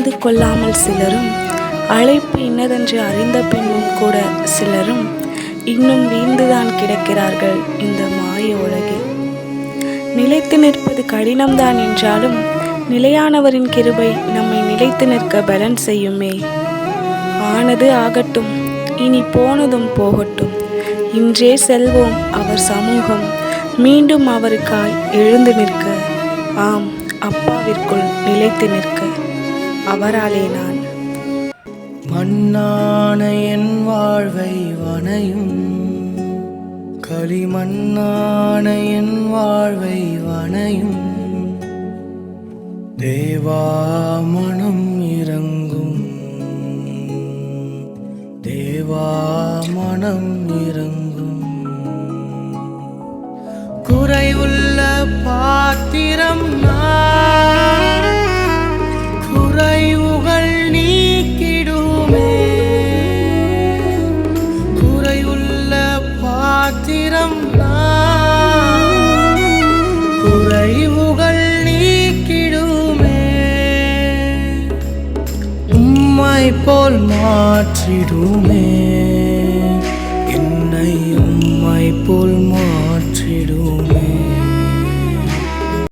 அறிந்து கொள்ளாமல் சிலரும், அழைப்பு இன்னதென்று அறிந்த பின்னும் கூட சிலரும் இன்னும் வீழ்ந்துதான் கிடக்கிறார்கள் இந்த மாய உலகில். நிலைத்து நிற்பது கடினம்தான் என்றாலும் நிலையானவரின் கிருபை நம்மை நிலைத்து நிற்க பலன் செய்யுமே. ஆனது ஆகட்டும், இனி போனதும் போகட்டும். இன்றே செல்வோம் அவர் சமூகம், மீண்டும் அவருக்காய் எழுந்து நிற்க. ஆம், அப்பாவிற்குள் நிலைத்து நிற்க. அவராலே நான். மண்ணான என் வாழ்வை வனையும், களிமண்ணான என் வாழ்வை வனையும். தேவா மனம் இறங்கும், தேவா மனம் இறங்கும். குறைவுள்ள பாத்திரம் நான், குறைவுகள் நீக்கிடுமே. குறைவுள்ள பாத்திரம் நான், குறைவுகள் நீக்கிடுமே. உம்மை போல் மாற்றிடுமே, என்னை உம்மை போல்